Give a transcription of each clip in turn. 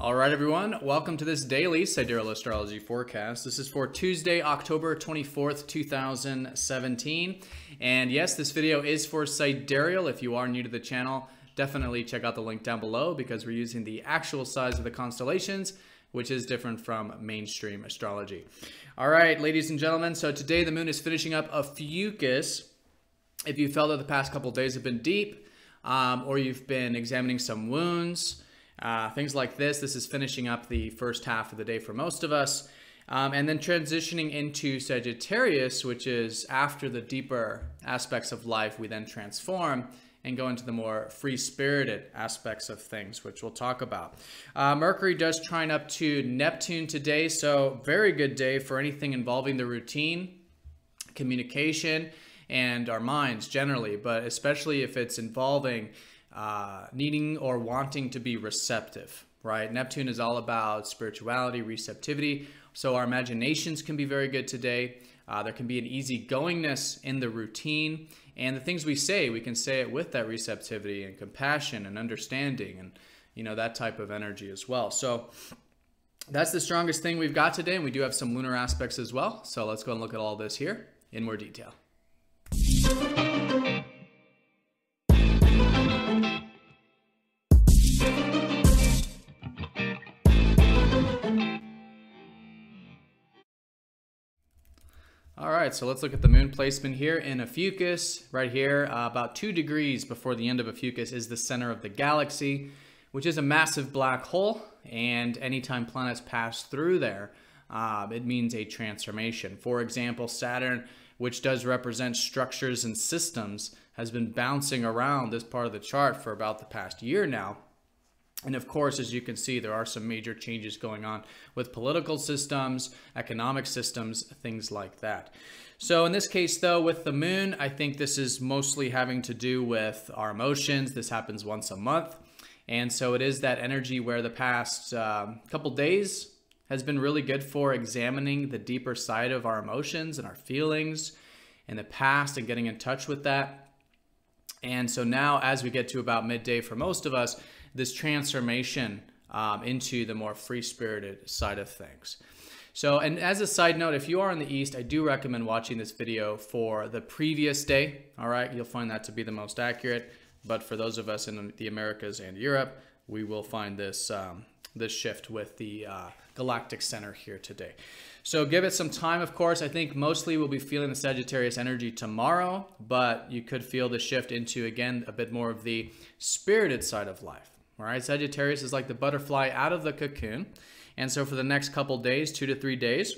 All right, everyone. Welcome to this daily Sidereal Astrology forecast. This is for Tuesday, October 24th, 2017. And yes, this video is for Sidereal. If you are new to the channel, definitely check out the link down below because we're using the actual size of the constellations, which is different from mainstream astrology. All right, ladies and gentlemen. So today the moon is finishing up Ophiuchus. If you felt that the past couple of days have been deep, or you've been examining some wounds, things like this is finishing up the first half of the day for most of us. And then transitioning into Sagittarius, which is after the deeper aspects of life, we then transform and go into the more free-spirited aspects of things, which we'll talk about. Mercury does trine up to Neptune today, so very good day for anything involving the routine, communication, and our minds generally, but especially if it's involving needing or wanting to be receptive, right? Neptune is all about spirituality, receptivity, so our imaginations can be very good today. There can be an easygoingness in the routine, and the things we say, we can say it with that receptivity and compassion and understanding and, you know, that type of energy as well. So that's the strongest thing we've got today, and we do have some lunar aspects as well. So let's go and look at all this here in more detail. All right, so let's look at the moon placement here in Ophiuchus. Right here, about 2 degrees before the end of Ophiuchus is the center of the galaxy, which is a massive black hole. And anytime planets pass through there, it means a transformation. For example, Saturn, which does represent structures and systems, has been bouncing around this part of the chart for about the past year now. And of course, as you can see, there are some major changes going on with political systems, economic systems, things like that. So in this case, though, with the moon, I think this is mostly having to do with our emotions. This happens once a month. And so it is that energy where the past couple days has been really good for examining the deeper side of our emotions and our feelings in the past and getting in touch with that. And so now as we get to about midday for most of us, this transformation into the more free-spirited side of things. So, and as a side note, if you are in the East, I do recommend watching this video for the previous day. All right, you'll find that to be the most accurate. But for those of us in the Americas and Europe, we will find this this shift with the galactic center here today. So give it some time, of course. I think mostly we'll be feeling the Sagittarius energy tomorrow, but you could feel the shift into, again, a bit more of the spirited side of life. All right, Sagittarius is like the butterfly out of the cocoon. And so for the next couple days, 2 to 3 days,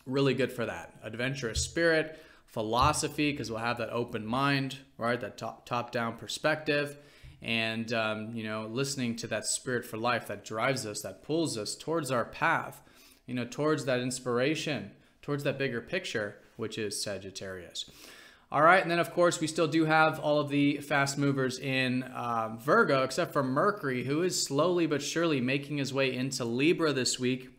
really good for that. Adventurous spirit, philosophy, because we'll have that open mind, right? That top-down perspective. And, you know, listening to that spirit for life that drives us, that pulls us towards our path, you know, towards that inspiration, towards that bigger picture, which is Sagittarius. All right, and then of course we still do have all of the fast movers in Virgo, except for Mercury, who is slowly but surely making his way into Libra this week.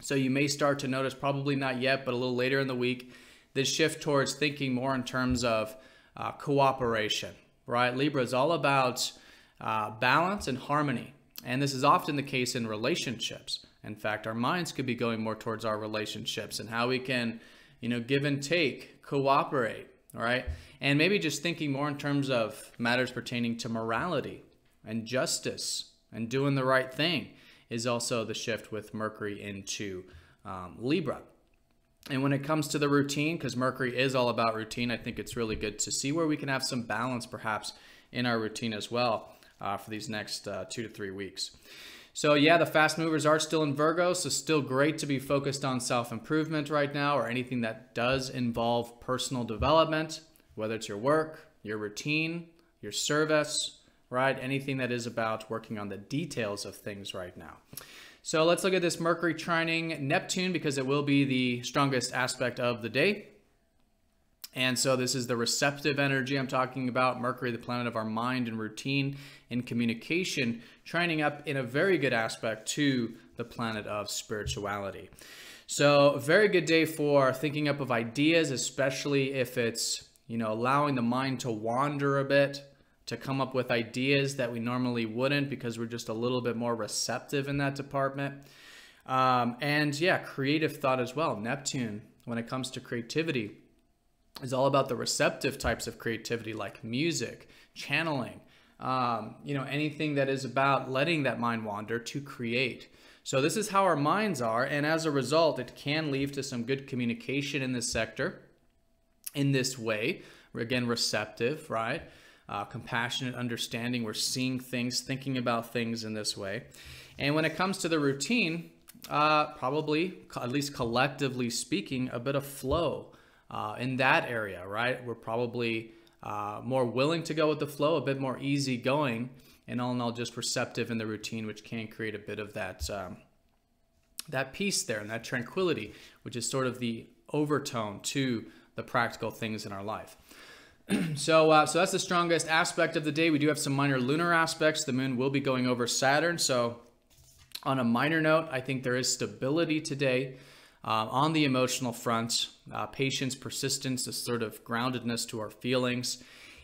So you may start to notice, probably not yet, but a little later in the week, this shift towards thinking more in terms of cooperation, right? Libra is all about balance and harmony, and this is often the case in relationships. In fact, our minds could be going more towards our relationships and how we can, you know, give and take, cooperate. All right. And maybe just thinking more in terms of matters pertaining to morality and justice and doing the right thing is also the shift with Mercury into Libra. And when it comes to the routine, because Mercury is all about routine, I think it's really good to see where we can have some balance perhaps in our routine as well for these next 2 to 3 weeks. So yeah, the fast movers are still in Virgo, so still great to be focused on self-improvement right now or anything that does involve personal development, whether it's your work, your routine, your service, right? Anything that is about working on the details of things right now. So let's look at this Mercury trining Neptune because it will be the strongest aspect of the day. And so this is the receptive energy I'm talking about. Mercury, the planet of our mind and routine and communication, trining up in a very good aspect to the planet of spirituality. So very good day for thinking up of ideas, especially if it's, you know, allowing the mind to wander a bit, to come up with ideas that we normally wouldn't because we're just a little bit more receptive in that department. And yeah, creative thought as well. Neptune, when it comes to creativity, is all about the receptive types of creativity like music, channeling, anything that is about letting that mind wander to create. So this is how our minds are, and as a result, it can lead to some good communication in this sector in this way. We're again receptive, right? Compassionate understanding. We're seeing things, thinking about things in this way. And when it comes to the routine, probably, at least collectively speaking, a bit of flow in that area, right? We're probably more willing to go with the flow, a bit more easygoing, and all in all, just receptive in the routine, which can create a bit of that that peace there and that tranquility, which is sort of the overtone to the practical things in our life. So that's the strongest aspect of the day. We do have some minor lunar aspects. The moon will be going over Saturn. So on a minor note, I think there is stability today on the emotional front, patience, persistence, a sort of groundedness to our feelings.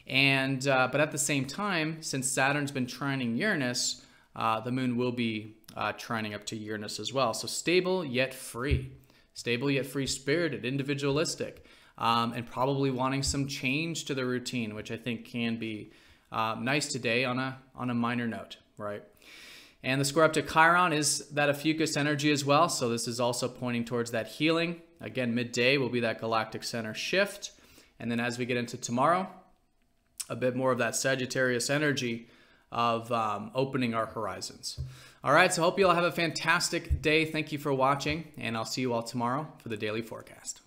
And but at the same time, since Saturn's been trining Uranus, the moon will be trining up to Uranus as well. So stable yet free spirited, individualistic. And probably wanting some change to the routine, which I think can be nice today on a minor note, right? And the square up to Chiron is that Ophiuchus energy as well, so this is also pointing towards that healing. Again, midday will be that galactic center shift, and then as we get into tomorrow, a bit more of that Sagittarius energy of opening our horizons. All right, so hope you all have a fantastic day. Thank you for watching, and I'll see you all tomorrow for the daily forecast.